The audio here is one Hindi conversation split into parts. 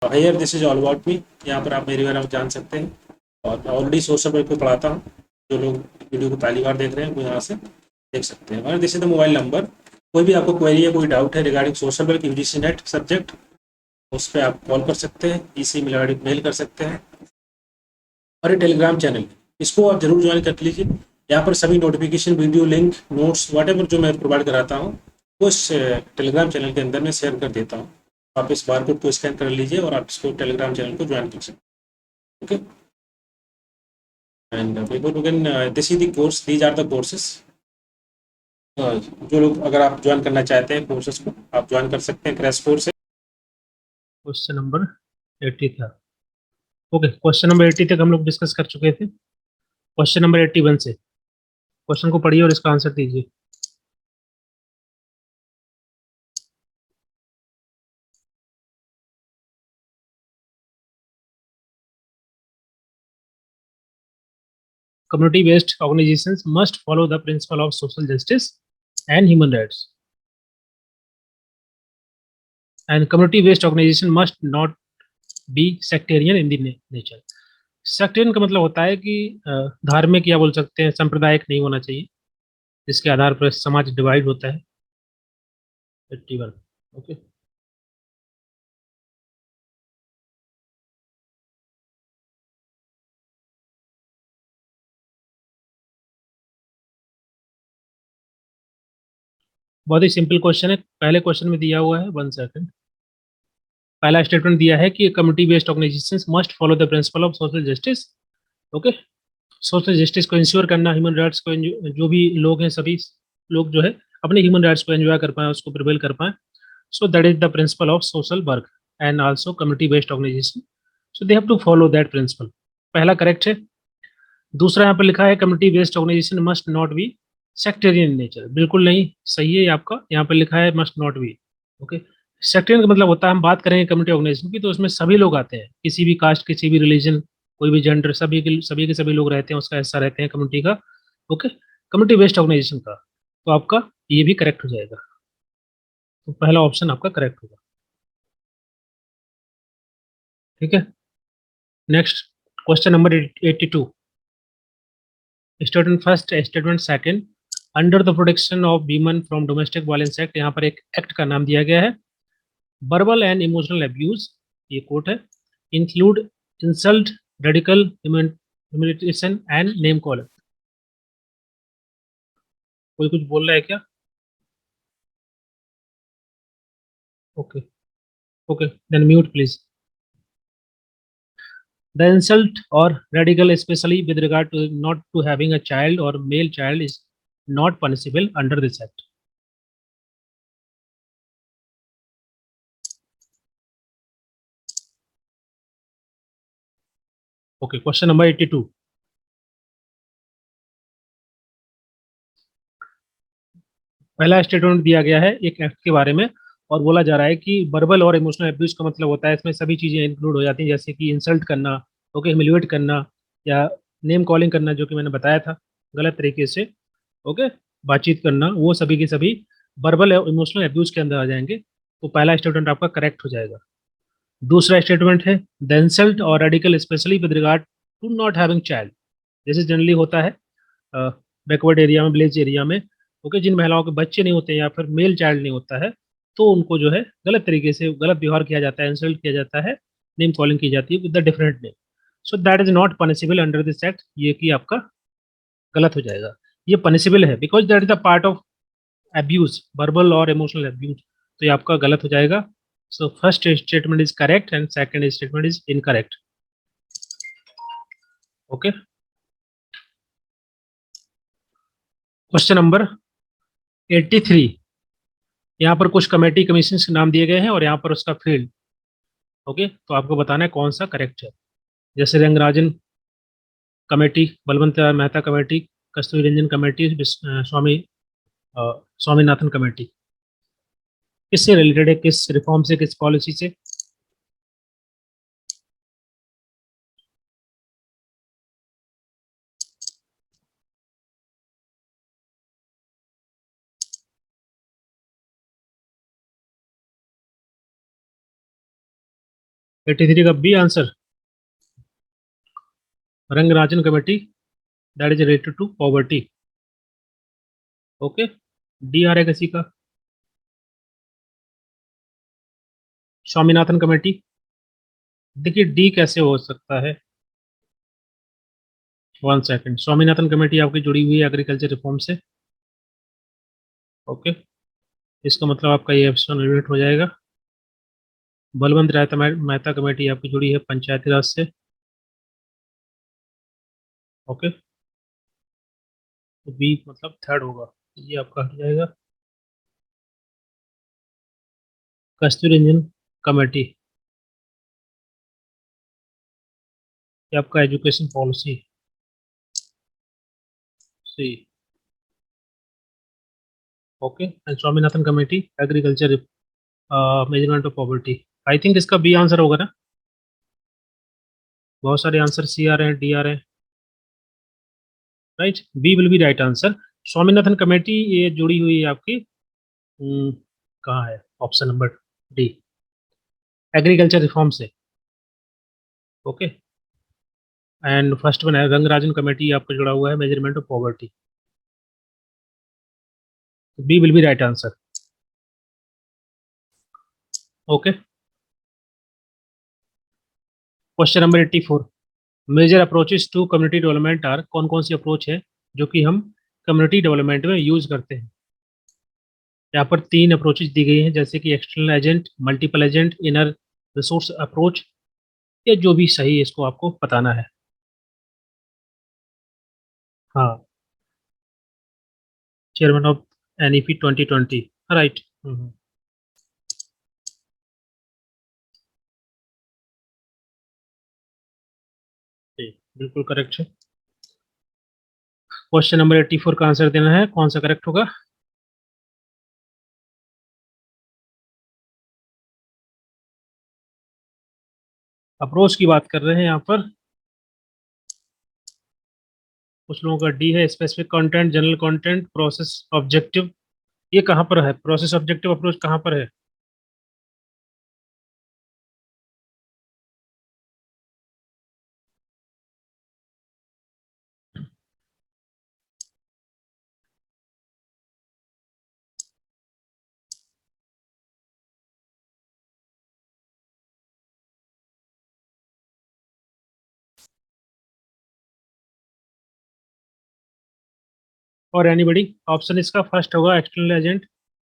Hire this is all about me. यहाँ पर आप मेरे बारे में जान सकते हैं, और मैं ऑलरेडी सोशल वर्क को पढ़ाता हूँ। जो लोग वीडियो को पहली बार देख रहे हैं वो यहाँ से देख सकते हैं। और this is the mobile number. कोई भी आपको क्वेरी है, कोई डाउट है regarding social work UGC net subject, उस पर आप कॉल कर सकते हैं, इसी मेल कर सकते हैं। और ये टेलीग्राम चैनल, इसको आप जरूर ज्वाइन कर लीजिए। यहाँ पर सभी notification, video link, notes, what जो मैं प्रोवाइड कराता हूँ वो इस टेलीग्राम चैनल के अंदर मैं शेयर कर देता हूँ। आप इस बारकोड को स्कैन कर लीजिए और आप इसको टेलीग्राम चैनल को ज्वाइन कर सकते हैं। Okay, and before begin this is the course, these are the courses. जो लोग, अगर आप ज्वाइन करना चाहते हैं कोर्सेज को, आप ज्वाइन कर सकते हैं। क्रैश कोर्स है। क्वेश्चन नंबर 80 था। ओके, क्वेश्चन नंबर 80 तक हम लोग डिस्कस कर चुके थे। क्वेश्चन नंबर 81 से क्वेश्चन को पढ़िए और इसका आंसर दीजिए। Community based organizations must follow the principle of social justice and human rights, and community based organization must not be sectarian in the nature. Sectarian का मतलब होता है कि धार्मिक या बोल सकते हैं सांप्रदायिक नहीं होना चाहिए, जिसके आधार पर समाज डिवाइड होता है। 81। ओके, बहुत ही सिंपल क्वेश्चन है। पहले क्वेश्चन में दिया हुआ है, 1 सेकंड। पहला स्टेटमेंट दिया है कि community based organisations must follow the principle of social justice. Okay, social justice को इंश्योर करना, ह्यूमन राइट्स को जो भी लोग हैं सभी लोग जो है अपने ह्यूमन राइट्स को एंजॉय कर पाए, उसको प्रिवेल कर पाए। So that is the principle of social work and also community based organization, so they have to follow that principle. पहला करेक्ट है। दूसरा यहाँ पर लिखा है community based organization must not be sectarian in nature, बिल्कुल नहीं सही है आपका। यहाँ पर लिखा है must not be. Okay, sectarian का मतलब होता है, हम बात करेंगे कम्युनिटी ऑर्गेनाइजेशन की तो उसमें सभी लोग आते हैं, किसी भी कास्ट, किसी भी रिलीजन, कोई भी जेंडर, सभी के सभी लोग रहते हैं, उसका हिस्सा रहते हैं कम्युनिटी का। ओके, कम्युनिटी बेस्ड ऑर्गेनाइजेशन का, तो आपका ये भी करेक्ट हो जाएगा। तो पहला ऑप्शन आपका करेक्ट होगा। ठीक है, next question number 82। Statement first, statement second. Under the protection of women from domestic violence act, यहाँ पर एक एक्ट का नाम दिया गया है, वर्बल एंड इमोशनल अब्यूज, ये कोट है, include insult, radical humiliation and name call. कोई कुछ बोल रहा है क्या? Okay, okay, then mute please. The insult or radical, especially with regard to not to having a child or male child, is not punishable under this act. Okay, question number 82. पहला स्टेटमेंट दिया गया है एक एक्ट के बारे में, और बोला जा रहा है कि वर्बल और इमोशनल अब्यूज का मतलब होता है इसमें सभी चीजें इंक्लूड हो जाती हैं, जैसे कि इंसल्ट करना, ओके, ह्यूमिलिएट करना, या नेम कॉलिंग करना, जो कि मैंने बताया था गलत तरीके से, ओके, बातचीत करना, वो सभी के सभी वर्बल और इमोशनल अब्यूज के अंदर आ जाएंगे। तो पहला स्टेटमेंट आपका करेक्ट हो जाएगा। दूसरा स्टेटमेंट है द इंसल्ट और radical specially with regard to not having child, जैसे जनरली होता है बैकवर्ड एरिया में, विलेज एरिया में, ओके, जिन महिलाओं के बच्चे नहीं होते या फिर मेल चाइल्ड नहीं होता है, तो उनको जो है गलत तरीके से गलत व्यवहार किया जाता है, इंसल्ट किया जाता है, नेम कॉलिंग की जाती है with the different name. So that is not punishable under this act, ये कि आपका गलत हो जाएगा। ये पनिशेबल है because that is the part of abuse, verbal और emotional abuse, तो ये आपका गलत हो जाएगा। So first statement is correct and second statement is incorrect. Okay, question number 83। यहाँ पर कुछ कमेटी कमीशन के नाम दिए गए हैं और यहाँ पर उसका फील्ड। ओके, तो आपको बताना है कौन सा करेक्ट है। जैसे Rangarajan committee, Balwant Mehta committee, Kasturi Ranjan committee, Swami Swaminathan committee, किससे रिलेटेड है, किस रिफॉर्म से, किस पॉलिसी से? 83 का B answer, Rangarajan committee, that is related to poverty. Okay, D आ रहा है किसी का, स्वामीनाथन कमेटी। देखिए डी कैसे हो सकता है, 1 सेकेंड। स्वामीनाथन कमेटी आपकी जुड़ी हुई है एग्रीकल्चर रिफॉर्म से। ओके, इसका मतलब आपका ये ऑप्शन एलिमिनेट हो जाएगा। बलवंत राय मेहता कमेटी आपकी जुड़ी है पंचायती राज से। ओके, तो बी मतलब थर्ड होगा, ये आपका हट जाएगा। कस्तूरी रंजन कमेटी, ये आपका education policy, C. Okay, and Swaminathan committee agriculture measurement of poverty. I think इसका बी आंसर होगा ना, बहुत सारे आंसर सी आ रहे हैं, डी आ रहे हैं, right, B will be right answer. Swaminathan committee ये जुड़ी हुई है आपकी, कहाँ है, option number D, agriculture reform से। ओके, एंड फर्स्ट वन है रंगराजन कमेटी आपका जुड़ा हुआ है measurement of poverty, B will be right answer. Okay, question number 84, major approaches to community development are, कौन कौन सी अप्रोच है जो कि हम कम्युनिटी डेवलपमेंट में यूज करते हैं। यहाँ पर 3 अप्रोचेस दी गई हैं, जैसे कि external agent, multiple agent, inner resource approach. ये जो भी सही है इसको आपको बताना है। हाँ, चेयरमैन ऑफ एनईपी 2020, राइट। बिल्कुल करेक्ट है। क्वेश्चन नंबर 84 का आंसर देना है, कौन सा करेक्ट होगा। अप्रोच की बात कर रहे हैं यहाँ पर, कुछ लोगों का डी है, specific content, general content, process objective. ये कहाँ पर है, प्रोसेस ऑब्जेक्टिव अप्रोच कहाँ पर है। और एनीबडी, ऑप्शन इसका फर्स्ट होगा external agent,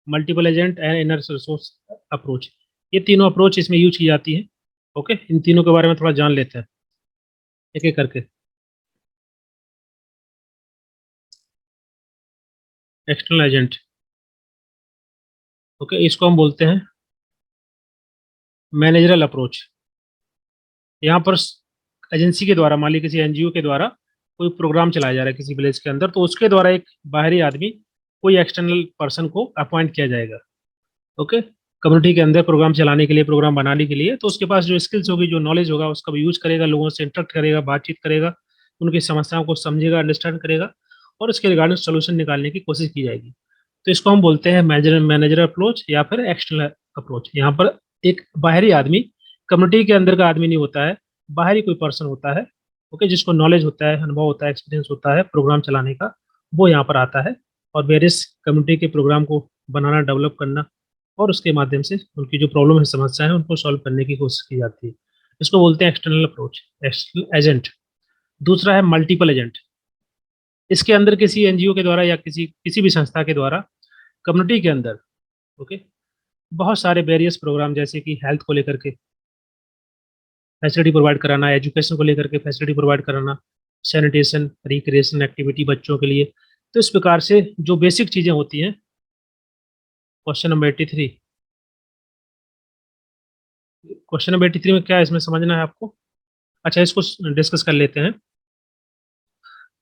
multiple agent and inner resource approach. ये तीनों अप्रोच इसमें यूज की जाती है। ओके, इन तीनों के बारे में थोड़ा जान लेते हैं एक एक करके। एक्सटर्नल एजेंट, ओके, इसको हम बोलते हैं मैनेजरल अप्रोच। यहाँ पर एजेंसी के द्वारा, मान ली किसी एनजीओ के द्वारा कोई प्रोग्राम चलाया जा रहा है किसी विलेज के अंदर, तो उसके द्वारा एक बाहरी आदमी, कोई एक्सटर्नल पर्सन को अपॉइंट किया जाएगा। ओके, कम्युनिटी के अंदर प्रोग्राम चलाने के लिए, प्रोग्राम बनाने के लिए, तो उसके पास जो स्किल्स होगी, जो नॉलेज होगा, उसका भी यूज करेगा, लोगों से इंटरेक्ट करेगा, बातचीत करेगा, उनकी समस्याओं को समझेगा, अंडरस्टैंड करेगा, और उसके रिगार्डिंग सोल्यूशन निकालने की कोशिश की जाएगी। तो इसको हम बोलते हैं मैनेजर अप्रोच या फिर एक्सटर्नल अप्रोच। यहाँ पर एक बाहरी आदमी, कम्युनिटी के अंदर का आदमी नहीं होता है, बाहरी कोई पर्सन होता है, ओके, जिसको नॉलेज होता है, अनुभव होता है, एक्सपीरियंस होता है प्रोग्राम चलाने का, वो यहाँ पर आता है और वेरियस कम्युनिटी के प्रोग्राम को बनाना, डेवलप करना, और उसके माध्यम से उनकी जो प्रॉब्लम है, समस्या है, उनको सॉल्व करने की कोशिश की जाती है। इसको बोलते हैं एक्सटर्नल अप्रोच, एक्सटर्नल एजेंट। दूसरा है मल्टीपल एजेंट। इसके अंदर किसी एनजीओ के द्वारा या किसी किसी भी संस्था के द्वारा कम्युनिटी के अंदर, ओके, बहुत सारे वेरियस प्रोग्राम, जैसे कि हेल्थ को लेकर के फैसिलिटी प्रोवाइड कराना, एजुकेशन को लेकर के फैसिलिटी प्रोवाइड कराना, सैनिटेशन, रिक्रिएशन एक्टिविटी बच्चों के लिए। तो इस प्रकार से जो बेसिक चीज़ें होती हैं। क्वेश्चन नंबर 83, क्वेश्चन नंबर 83 में क्या है, इसमें समझना है आपको। अच्छा, इसको डिस्कस कर लेते हैं।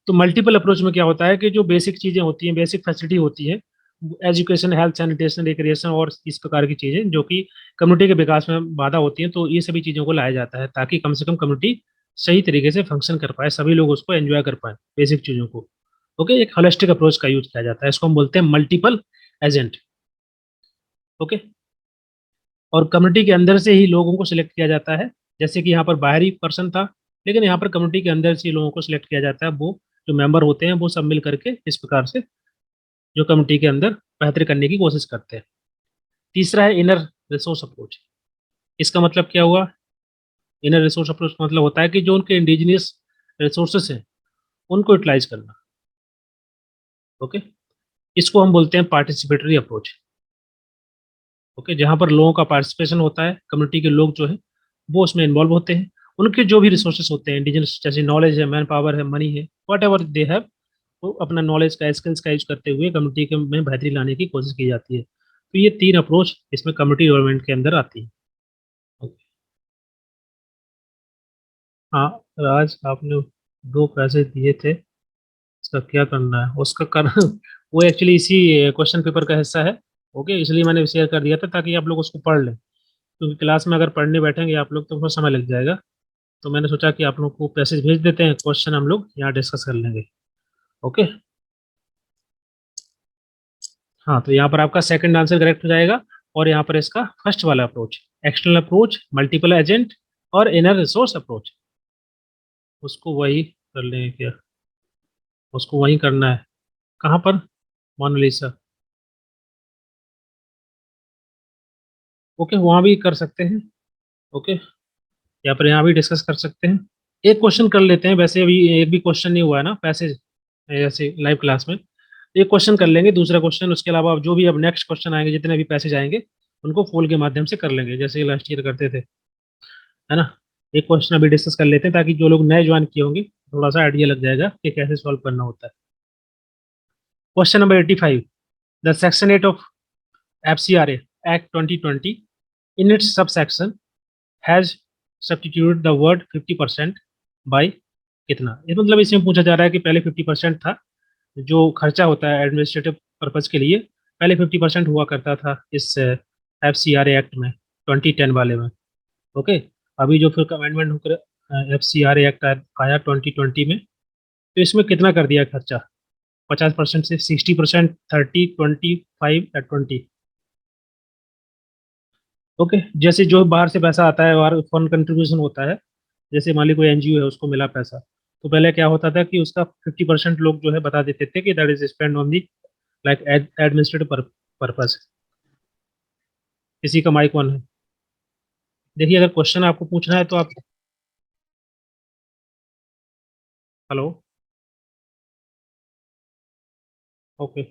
तो मल्टीपल अप्रोच में क्या होता है कि जो बेसिक चीज़ें होती हैं, बेसिक फैसिलिटी होती है, एजुकेशन, हेल्थ, सैनिटेशन, रिक्रिएशन और इस प्रकार की चीज़ें जो कि कम्युनिटी के विकास में बाधा होती हैं, तो ये सभी चीज़ों को लाया जाता है ताकि कम से कम कम्युनिटी सही तरीके से फंक्शन कर पाए, सभी लोग उसको एंजॉय कर पाए बेसिक चीज़ों को। ओके, एक होलिस्टिक अप्रोच का यूज किया जाता है, इसको हम बोलते हैं मल्टीपल एजेंट। ओके, और कम्युनिटी के अंदर से ही लोगों को सिलेक्ट किया जाता है जैसे कि यहाँ पर बाहरी पर्सन था, लेकिन यहाँ पर कम्युनिटी के अंदर से लोगों को सिलेक्ट किया जाता है, वो जो मेंबर होते हैं वो सब मिल करके इस प्रकार से जो कम्युनिटी के अंदर बेहतर करने की कोशिश करते हैं। तीसरा है इनर रिसोर्स अप्रोच। इसका मतलब क्या हुआ? इनर रिसोर्स अप्रोच का मतलब होता है कि जो उनके इंडिजिनियस रिसोर्सेस हैं उनको यूटिलाइज करना। ओके, इसको हम बोलते हैं पार्टिसिपेटरी अप्रोच। ओके, जहाँ पर लोगों का पार्टिसिपेशन होता है, कम्युनिटी के लोग जो है वो उसमें इन्वॉल्व होते हैं, उनके जो भी रिसोर्सेस होते हैं इंडिजिनस, जैसे नॉलेज है, मैन पावर है, मनी है, वट एवर दे हैव, वो अपना नॉलेज का, स्किल्स का यूज करते हुए कम्युनिटी के में बेहतरी लाने की कोशिश की जाती है। तो ये तीन अप्रोच इसमें कम्युनिटी डेवलपमेंट के अंदर आती है। Okay. हाँ राज, आपने दो पैसे दिए थे, इसका क्या करना है? उसका कर वो एक्चुअली इसी क्वेश्चन पेपर का हिस्सा है। ओके, इसलिए मैंने शेयर कर दिया था ताकि आप लोग उसको पढ़ लें, क्योंकि क्लास में अगर पढ़ने बैठेंगे आप लोग तो बहुत समय लग जाएगा। तो मैंने सोचा कि आप लोग को पैसेज भेज देते हैं, क्वेश्चन हम लोग यहाँ डिस्कस कर लेंगे। ओके, हाँ तो यहाँ पर आपका सेकंड आंसर करेक्ट हो जाएगा, और यहाँ पर इसका फर्स्ट वाला approach, external approach, multiple agent और इनर रिसोर्स अप्रोच, उसको वही कर लेंगे क्या? उसको वही करना है। कहाँ पर? मोनालिसा। ओके, वहाँ भी कर सकते हैं। ओके, यहाँ पर यहाँ भी डिस्कस कर सकते हैं। एक क्वेश्चन कर लेते हैं, वैसे अभी एक भी क्वेश्चन नहीं हुआ है ना पैसेज, जैसे लाइव क्लास में। एक क्वेश्चन कर लेंगे, दूसरा क्वेश्चन, उसके अलावा अब जो भी अब नेक्स्ट क्वेश्चन आएंगे, जितने भी पैसेज आएंगे उनको फोल के माध्यम से कर लेंगे, जैसे लास्ट ईयर करते थे, है ना। एक क्वेश्चन अभी डिस्कस कर लेते हैं ताकि जो लोग नए ज्वाइन किए होंगे थोड़ा सा आइडिया लग जाएगा कि कैसे सॉल्व करना होता है। Question number 85, the section 8 of FCRA Act 2020 in its subsection has substituted the word 50% by कितना? ये मतलब इसमें पूछा जा रहा है कि पहले 50% था, जो खर्चा होता है एडमिनिस्ट्रेटिव पर्पज के लिए, पहले 50% हुआ करता था इस FCRA एक्ट में, 2010 वाले में। ओके, अभी जो फिर अमेंडमेंट होकर FCRA एक्ट आया 2020 में, तो इसमें कितना कर दिया खर्चा? 50% से 60%, 30, 25 या 20? ओके, जैसे जो बाहर से पैसा आता है और फॉरेन कंट्रीब्यूशन होता है, जैसे मान ली कोई एनजीओ है उसको मिला पैसा, तो पहले क्या होता था कि उसका 50% लोग जो है बता देते थे कि that is spend on the like administrative purpose. किसी का माइक ऑन है? देखिए, अगर क्वेश्चन आपको पूछना है तो आप, हेलो, ओके,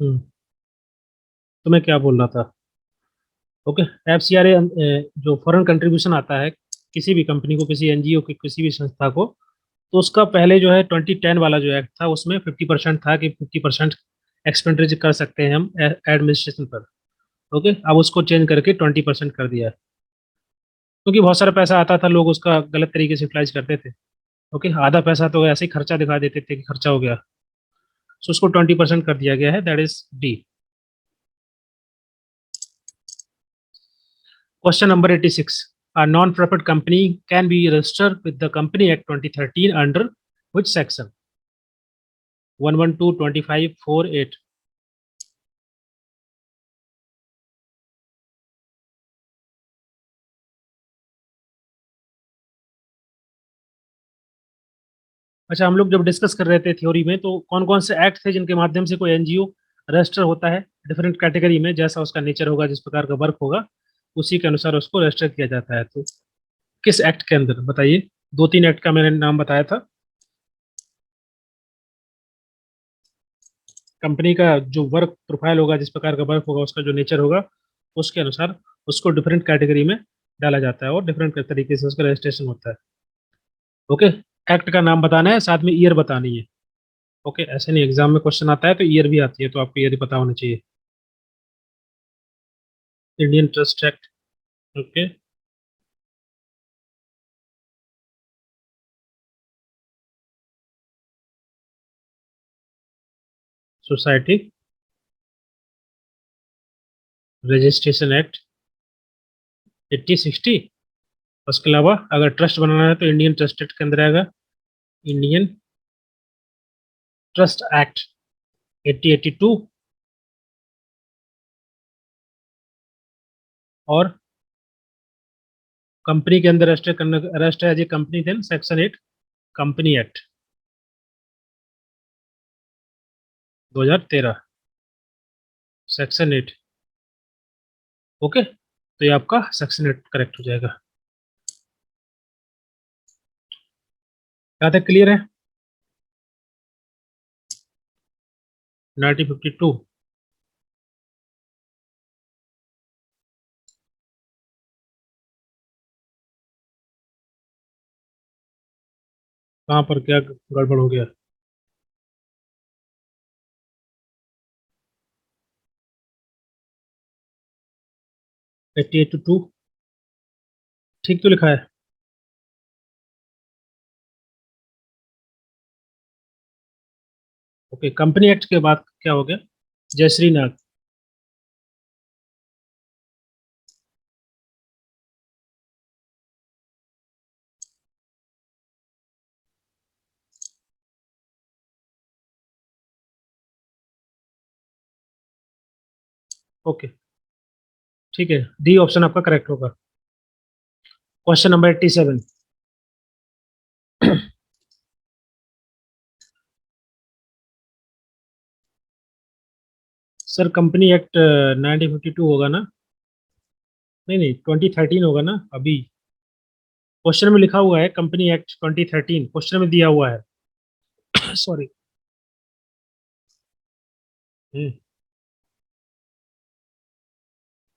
तो मैं क्या बोल रहा था? ओके, FCRA जो फॉरेन कंट्रीब्यूशन आता है किसी भी कंपनी को, किसी एनजीओ की, किसी भी संस्था को, तो उसका पहले जो है 2010 वाला जो एक्ट था उसमें 50% था कि 50% एक्सपेंडिचर कर सकते हैं हम एडमिनिस्ट्रेशन पर। ओके, अब उसको चेंज करके 20% कर दिया है, क्योंकि बहुत सारा पैसा आता था, लोग उसका गलत तरीके से यूटिलाइज करते थे। ओके, आधा पैसा तो ऐसे ही खर्चा दिखा देते थे कि खर्चा हो गया, सो उसको 20% कर दिया गया है, that is D. Question number 86, a non-profit company can be registered with the Company Act 2013 under which section? 112, 25, 4, 8? अच्छा, हम लोग जब डिस्कस कर रहे थे थ्योरी में, तो कौन कौन से एक्ट थे जिनके माध्यम से कोई एनजीओ रजिस्टर होता है डिफरेंट कैटेगरी में, जैसा उसका नेचर होगा, जिस प्रकार का वर्क होगा, उसी के अनुसार उसको रजिस्टर किया जाता है। तो किस एक्ट के अंदर बताइए? दो तीन एक्ट का मैंने नाम बताया था। कंपनी का जो वर्क प्रोफाइल होगा, जिस प्रकार का वर्क होगा, उसका जो नेचर होगा, उसके अनुसार उसको डिफरेंट कैटेगरी में डाला जाता है और डिफरेंट तरीके से उसका रजिस्ट्रेशन होता है। ओके, एक्ट का नाम बताना है, साथ में ईयर बतानी है। ओके, ऐसे नहीं, एग्जाम में क्वेश्चन आता है तो ईयर भी आती है, तो आपको ईयर ही पता होना चाहिए। Indian trust act. Okay, society registration act 8060। उसके अलावा अगर ट्रस्ट बनाना है तो इंडियन ट्रस्ट एक्ट के अंदर आएगा, इंडियन ट्रस्ट एक्ट 8082। और कंपनी के अंदर register as a company, then section 8 company act 2013 section 8। Okay, तो ये आपका सेक्शन 8 करेक्ट हो जाएगा। यहाँ तक क्लियर है? 1952 कहाँ पर क्या गड़बड़ हो गया? एट्टी एट टू ठीक तो लिखा है? ओके, कंपनी एक्ट के बाद क्या हो गया? जयश्री नाग। ओके, ठीक है, डी ऑप्शन आपका करेक्ट होगा। Question number 87। Sir company act 1952 होगा ना? नहीं नहीं, 2013 होगा ना अभी। क्वेश्चन में लिखा हुआ है कंपनी एक्ट 2013, क्वेश्चन में दिया हुआ है। सॉरी।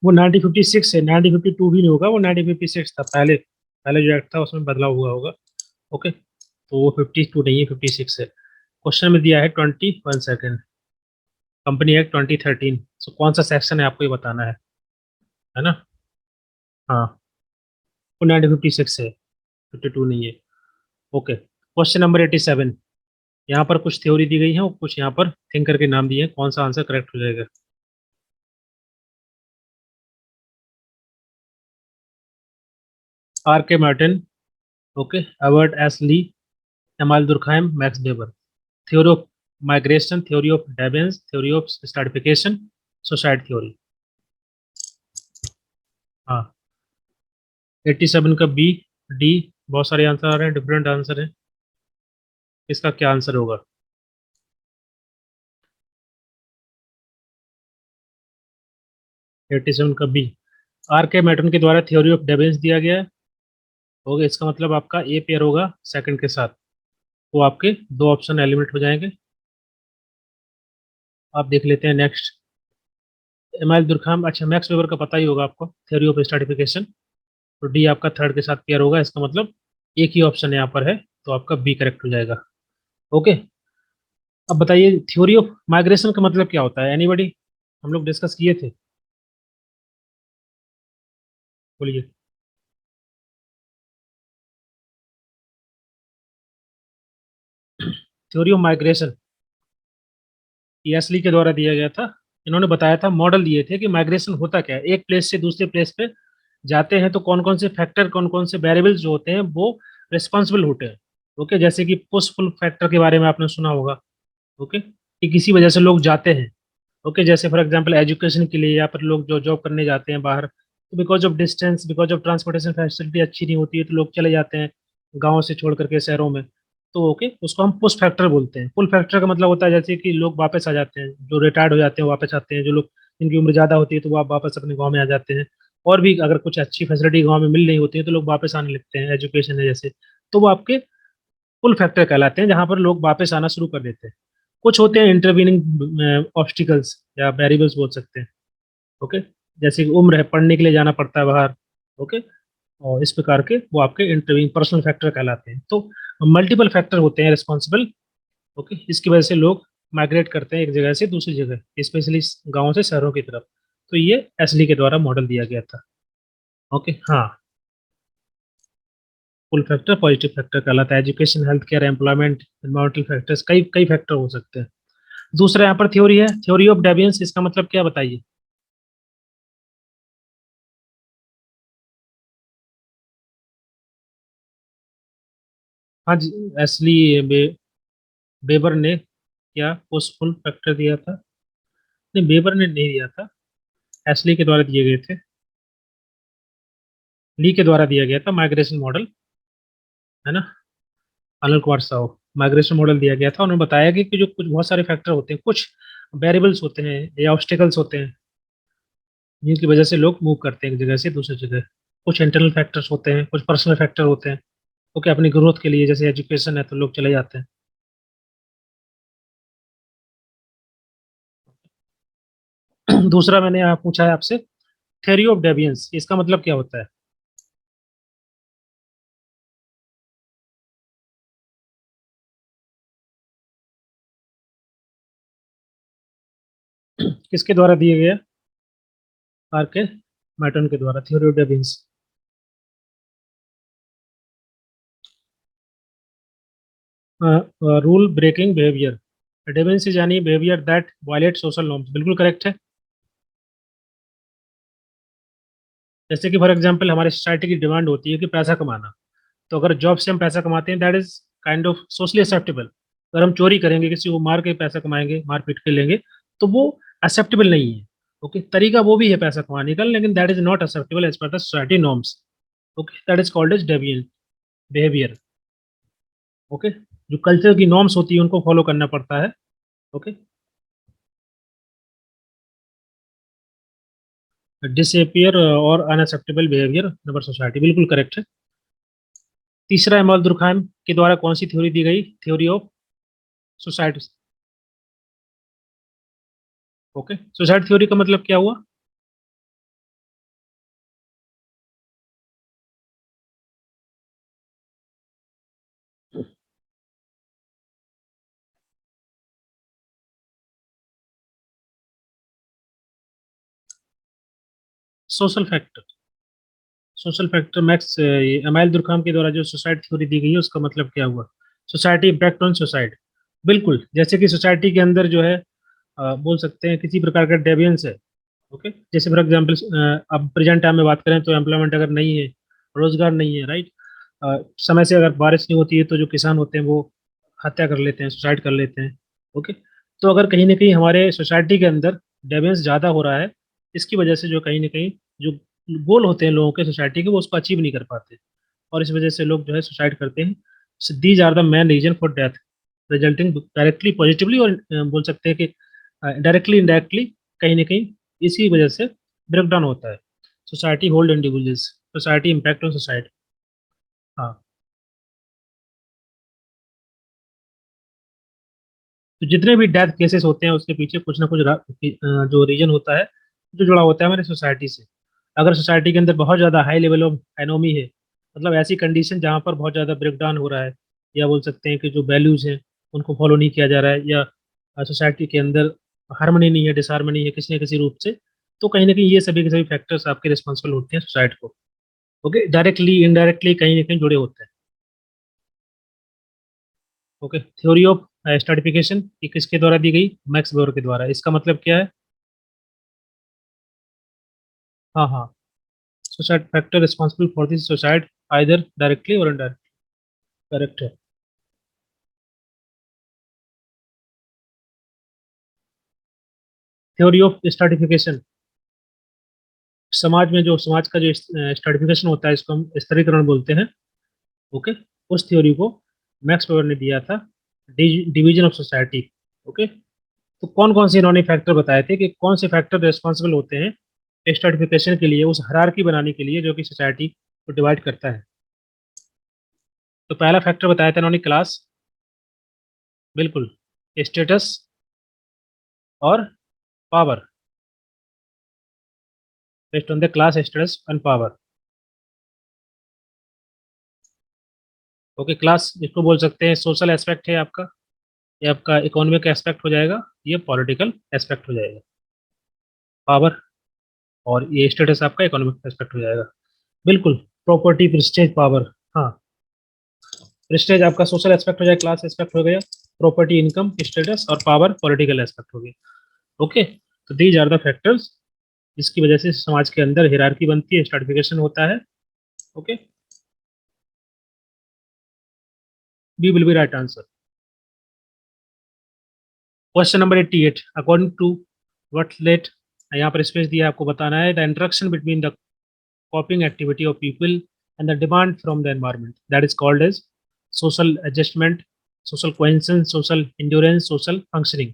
वो 1956 है, 1952 भी नहीं होगा, वो 1956 था। पहले पहले जो एक्ट था उसमें बदलाव हुआ होगा। ओके, तो वो 52 नहीं है, 56 है। क्वेश्चन में दिया है 21 सेकेंड, कंपनी एक्ट 2013। सो कौन सा सेक्शन है आपको ये बताना है ना? हाँ, वो 1956 है, 52 नहीं है। Okay, question number 87। यहाँ पर कुछ थ्योरी दी गई है और कुछ यहाँ पर थिंकर के नाम दिए हैं, कौन सा आंसर करेक्ट हो जाएगा? R K Merton, okay, Everett S Lee, Emile Durkheim, Max Weber. Theory of migration, theory of deviance, theory of stratification, society theory. हाँ, 87 का बी, डी, बहुत सारे आंसर आ रहे हैं, डिफरेंट आंसर है। इसका क्या आंसर होगा? 87 का बी। आर के मैटन के द्वारा थ्योरी ऑफ डेबेंस दिया गया है। होगा, इसका मतलब आपका ए पेयर होगा सेकंड के साथ, तो आपके दो ऑप्शन एलिमिनेट हो जाएंगे। आप देख लेते हैं नेक्स्ट। एमाइल दुर्खाम, अच्छा मैक्स वेबर का पता ही होगा आपको, थ्योरी ऑफ स्ट्रैटिफिकेशन। तो डी आपका थर्ड के साथ पेयर होगा, इसका मतलब एक ही ऑप्शन यहाँ पर है, तो आपका बी करेक्ट हो जाएगा। ओके, अब बताइए थ्योरी ऑफ माइग्रेशन का मतलब क्या होता है? एनीबॉडी? हम लोग डिस्कस किए थे, बोलिए। थ्योरी ऑफ माइग्रेशन ईएसली के द्वारा दिया गया था। इन्होंने बताया था, मॉडल दिए थे कि माइग्रेशन होता क्या है, एक प्लेस से दूसरे प्लेस पे जाते हैं तो कौन कौन से फैक्टर, कौन कौन से वेरिएबल्स जो होते हैं वो रिस्पॉन्सिबल होते हैं। ओके, जैसे कि पुशफुल फैक्टर के बारे में आपने सुना होगा। ओके, कि किसी वजह से लोग जाते हैं। ओके, जैसे फॉर एग्जांपल एजुकेशन के लिए, या फिर लोग जो जॉब करने जाते हैं बाहर, तो because of distance, because of transportation facility अच्छी नहीं होती है, तो लोग चले जाते हैं गाँव से छोड़ करके शहरों में। तो ओके, उसको हम पुश फैक्टर बोलते हैं। पुल फैक्टर का मतलब होता है जैसे कि लोग वापस आ जाते हैं, जो रिटायर्ड हो जाते हैं वो वापस आते हैं, जो लोग जिनकी उम्र ज़्यादा होती है तो वो आप वापस अपने गाँव में आ जाते हैं। और भी अगर कुछ अच्छी फैसिलिटी गाँव में मिल रही होती है तो लोग वापस आने लगते हैं, एजुकेशन है जैसे, तो वो आपके पुल फैक्टर कहलाते हैं, जहाँ पर लोग वापस आना शुरू कर देते हैं। कुछ होते हैं इंटरवीनिंग ऑब्स्टिकल्स या वेरिएबल्स बोल सकते हैं। ओके, जैसे कि उम्र है, पढ़ने के लिए जाना पड़ता है बाहर। ओके, और इस प्रकार के वो आपके इंटरवीनिंग पर्सनल फैक्टर कहलाते हैं। तो मल्टीपल फैक्टर होते हैं रिस्पॉन्सिबल। ओके, इसकी वजह से लोग माइग्रेट करते हैं एक जगह से दूसरी जगह, स्पेशली गाँव से शहरों की तरफ। तो ये एसली के द्वारा मॉडल दिया गया था। ओके, हाँ, फुल फैक्टर पॉजिटिव फैक्टर कहलाता है। Education, health care, employment, environmental factors, कई कई फैक्टर हो सकते हैं। दूसरा यहाँ पर थ्योरी है, थ्योरी ऑफ डेविएंस, इसका मतलब क्या बताइए? हाँ जी, एसली बेबर ने क्या पुशफुल फैक्टर दिया था? नहीं, बेबर ने नहीं दिया था, एसली के द्वारा दिए गए थे। ली के द्वारा दिया गया था माइग्रेशन मॉडल, है ना, अनिल कुमार साहू, माइग्रेशन मॉडल दिया गया था। उन्होंने बताया कि जो कुछ बहुत सारे फैक्टर होते हैं, कुछ वेरिएबल्स होते हैं या ऑब्स्टिकल्स होते हैं जिनकी वजह से लोग मूव करते हैं एक जगह से दूसरी जगह। कुछ इंटरनल फैक्टर्स होते हैं, कुछ पर्सनल फैक्टर होते हैं, ओके, अपनी ग्रोथ के लिए, जैसे एजुकेशन है तो लोग चले जाते हैं। दूसरा मैंने यहाँ पूछा है आपसे, थ्योरी ऑफ डेविएंस, इसका मतलब क्या होता है? किसके द्वारा दिए गए? आर के मैटन के द्वारा, theory of deviance. Rule breaking behaviour, deviance is यानी behaviour that violate social norms, बिल्कुल करेक्ट है। जैसे कि फॉर एग्जांपल हमारी सोसाइटी की डिमांड होती है कि पैसा कमाना, तो अगर जॉब से हम पैसा कमाते हैं that is kind of socially acceptable. अगर हम चोरी करेंगे, किसी को मार के पैसा कमाएंगे, मार पीट के लेंगे, तो वो एक्सेप्टेबल नहीं है। ओके, तरीका वो भी है पैसा कमाने का, लेकिन that is not acceptable as per the society norms. Okay, that is called as deviant behaviour. Okay, जो कल्चर की नॉर्म्स होती है उनको फॉलो करना पड़ता है। ओके, डिसअपियर और अनएक्सेप्टेबल बिहेवियर नंबर सोसाइटी, बिल्कुल करेक्ट है। तीसरा, इमाल दुर्खाम के द्वारा कौन सी थ्योरी दी गई? Theory of society. Okay, society theory का मतलब क्या हुआ? सोशल फैक्टर मैक्स, एमाइल दुर्खाम के द्वारा जो सोसाइटी थ्योरी दी गई है उसका मतलब क्या हुआ? सोसाइटी इम्पैक्ट ऑन सोसाइटी, बिल्कुल। जैसे कि सोसाइटी के अंदर जो है बोल सकते हैं किसी प्रकार का डेविएंस है। ओके, जैसे फॉर एग्जांपल अब प्रेजेंट टाइम में बात करें तो एम्प्लॉयमेंट अगर नहीं है, रोजगार नहीं है, राइट, समय से अगर बारिश नहीं होती है तो जो किसान होते हैं वो हत्या कर लेते हैं, सुसाइड कर लेते हैं। ओके, तो अगर कहीं ना कहीं हमारे सोसाइटी के अंदर डेविएंस ज़्यादा हो रहा है, इसकी वजह से जो कहीं ना कहीं जो गोल होते हैं लोगों के सोसाइटी के, वो उसको अचीव नहीं कर पाते, और इस वजह से लोग जो है सुसाइड करते हैं। These are the main reason for death, resulting directly positively, और बोल सकते हैं कि डायरेक्टली इनडायरेक्टली कहीं ना कहीं इसी वजह से ब्रेक डाउन होता है। Society hold individuals, society impact on society. हाँ, तो जितने भी डेथ केसेस होते हैं उसके पीछे कुछ ना कुछ जो रीजन होता है, जो जुड़ा होता है हमारी सोसाइटी से। अगर सोसाइटी के अंदर बहुत ज़्यादा हाई लेवल ऑफ एनोमी है, मतलब ऐसी कंडीशन जहाँ पर बहुत ज़्यादा ब्रेकडाउन हो रहा है, या बोल सकते हैं कि जो वैल्यूज़ हैं उनको फॉलो नहीं किया जा रहा है, या सोसाइटी के अंदर हारमोनी नहीं है, डिसहारमोनी है किसी न किसी रूप से, तो कहीं ना कहीं ये सभी के सभी फैक्टर्स आपके रिस्पॉन्सिबल होते हैं सोसाइटी को। ओके, डायरेक्टली इनडायरेक्टली कहीं ना कहीं जुड़े होते हैं। ओके, थ्योरी ऑफ स्ट्रैटिफिकेशन ये किसके द्वारा दी गई? मैक्स बोर के द्वारा। इसका मतलब क्या है? हाँ हाँ, society factor responsible for this society either directly और इनडायरेक्टली, करेक्ट है। थ्योरी ऑफ स्ट्रैटिफिकेशन, समाज में जो समाज का जो स्ट्रैटिफिकेशन होता है इसको हम स्तरीकरण बोलते हैं। ओके, उस थ्योरी को मैक्स वेबर ने दिया था, डिवीजन ऑफ सोसाइटी। ओके, तो कौन कौन से इन्होंने फैक्टर बताए थे कि कौन से फैक्टर रिस्पॉन्सिबल होते हैं स्ट्रैटिफिकेशन के लिए, उस हायरार्की बनाने के लिए जो कि सोसाइटी को डिवाइड करता है? तो पहला फैक्टर बताया था इन्होंने, क्लास, बिल्कुल, स्टेटस और power, based on the class status and power. Okay, class इसको बोल सकते हैं सोशल एस्पेक्ट है आपका, ये आपका इकोनॉमिक एस्पेक्ट हो जाएगा, ये पॉलिटिकल एस्पेक्ट हो जाएगा। पावर और ये स्टेटस आपका इकोनॉमिक एस्पेक्ट हो जाएगा, बिल्कुल। Property, prestige, power. हाँ, प्रेस्टेज आपका सोशल एस्पेक्ट हो जाएगा, क्लास एस्पेक्ट हो गया, प्रॉपर्टी, इनकम, स्टेटस, और पावर पॉलिटिकल एस्पेक्ट हो गया। ओके, तो दीज आर द फैक्टर्स जिसकी वजह से समाज के अंदर हिरार्की बनती है, स्ट्रैटिफिकेशन होता है। Okay, B will be right answer. Question number 88, according to what let, यहाँ पर स्पेस दिया है, आपको बताना है the interaction between the coping activity of people and the demand from the environment. That is called as social adjustment, social cohesion, social endurance, social functioning.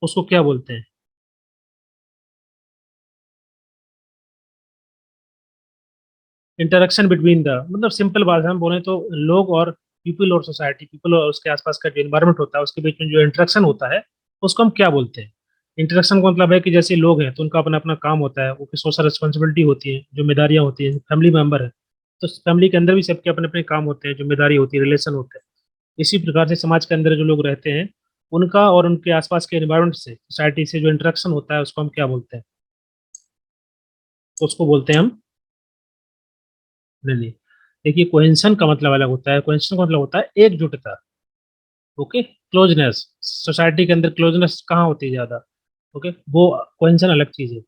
उसको क्या बोलते हैं? इंटरेक्शन बिटवीन द, मतलब सिंपल भाषा में बोले तो लोग और पीपल और सोसाइटी, पीपल और उसके आसपास का जो एनवायरनमेंट होता है उसके बीच में जो इंटरेक्शन होता है उसको हम क्या बोलते हैं? इंटरेक्शन का मतलब है कि जैसे लोग हैं तो उनका अपना अपना काम होता है, उनकी सोशल रिस्पॉन्सिबिलिटी होती है, जिम्मेदारियां होती हैं, फैमिली मेंबर है तो फैमिली के अंदर भी सबके अपने अपने काम होते हैं, जिम्मेदारी होती है, रिलेशन होते हैं। इसी प्रकार से समाज के अंदर जो लोग रहते हैं उनका और उनके आसपास के एनवायरनमेंट से, सोसाइटी से जो इंटरेक्शन होता है उसको हम क्या बोलते हैं? उसको बोलते हैं हम, नहीं नहीं, देखिए कोहेंशन का मतलब अलग होता है। कोहेंशन का मतलब होता है एकजुटता, ओके, क्लोजनेस। सोसाइटी के अंदर क्लोजनेस कहाँ होती है ज्यादा, ओके, वो कोहेंशन अलग चीज है।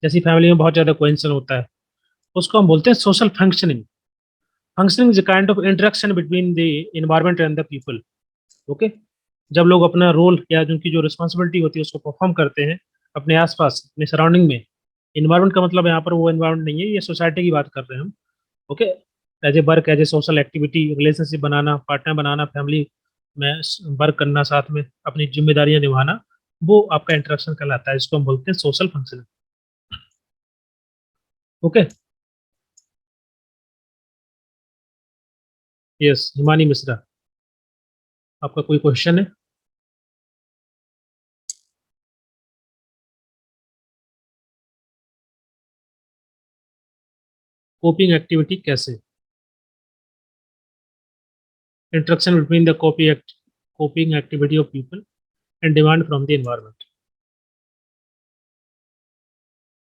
जैसी फैमिली में बहुत ज्यादा कोहेंशन होता है उसको हम बोलते हैं social functioning. Functioning is kind of interaction between the environment and the people, okay. जब लोग अपना रोल या जिनकी जो रिस्पॉन्सिबिलिटी होती है उसको परफॉर्म करते हैं अपने आसपास, अपने सराउंडिंग में। इन्वायरमेंट का मतलब यहाँ पर वो इन्वायरमेंट नहीं है, ये सोसाइटी की बात कर रहे हैं हम, okay. As a work, as a social activity, relationship बनाना, पार्टनर बनाना, फैमिली में वर्क करना, साथ में अपनी जिम्मेदारियां निभाना, वो आपका इंटरेक्शन कहलाता है, इसको हम बोलते हैं social function, okay. Yes, Himani Mishra, आपका कोई क्वेश्चन है? कोपिंग एक्टिविटी कैसे? Interaction between the coping activity of people and demand from the environment.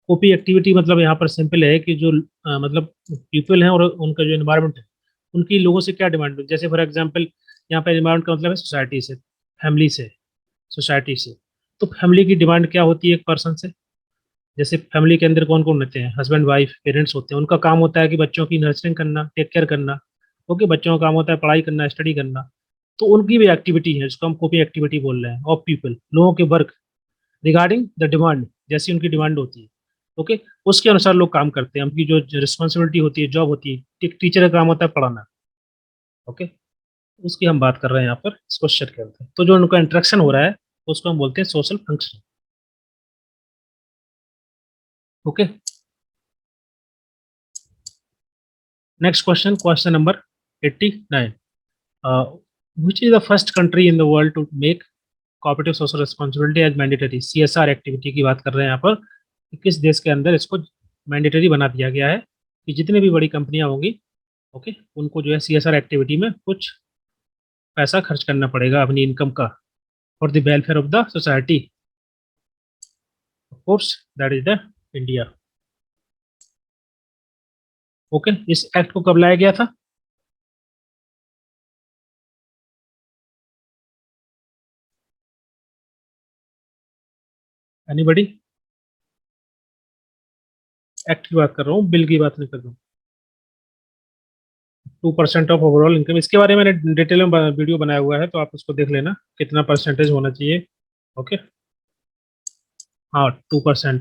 Copy activity मतलब यहाँ पर सिंपल है कि जो मतलब पीपल हैं और उनका जो एनवायरनमेंट है उनकी लोगों से क्या डिमांड है। जैसे फॉर एग्जांपल यहाँ पे एनवायरनमेंट का मतलब है सोसाइटी से, फैमिली से, सोसाइटी से। तो फैमिली की डिमांड क्या होती है एक पर्सन से? जैसे फैमिली के अंदर कौन कौन रहते हैं, हस्बैंड वाइफ पेरेंट्स होते हैं, उनका काम होता है कि बच्चों की नर्सरिंग करना, टेक केयर करना, ओके। बच्चों का काम होता है पढ़ाई करना, स्टडी करना। तो उनकी भी एक्टिविटी है जिसको हम कॉपी एक्टिविटी बोल रहे हैं, ऑफ पीपल, लोगों के वर्क रिगार्डिंग द डिमांड, जैसी उनकी डिमांड होती है, ओके। उसके अनुसार लोग काम करते हैं। उनकी जो रिस्पॉन्सिबिलिटी होती है, जॉब होती है, एक टीचर का काम होता है पढ़ाना, ओके। उसकी हम बात कर रहे हैं यहाँ पर इस क्वेश्चन के अंदर। तो जो उनका इंटरेक्शन हो रहा है उसको हम बोलते हैं social function, okay. Next question, question number 89। Which is the first country in the world to make cooperative social responsibility as mandatory? CSR activity की बात कर रहे हैं यहाँ पर कि किस देश के अंदर इसको मैंडेटरी बना दिया गया है कि जितनी भी बड़ी कंपनियां होंगी, ओके, उनको जो है CSR एक्टिविटी में कुछ पैसा खर्च करना पड़ेगा अपनी इनकम का, for the welfare of the society. Of course that is the India, okay. इस एक्ट को कब लाया गया था? एनीबडी? एक्ट की बात कर रहा हूँ, बिल की बात नहीं कर रहा हूँ। 2% ऑफ ओवरऑल इनकम, इसके बारे में मैंने डिटेल में वीडियो बनाया हुआ है तो आप उसको देख लेना कितना परसेंटेज होना चाहिए, ओके। हाँ, 2%।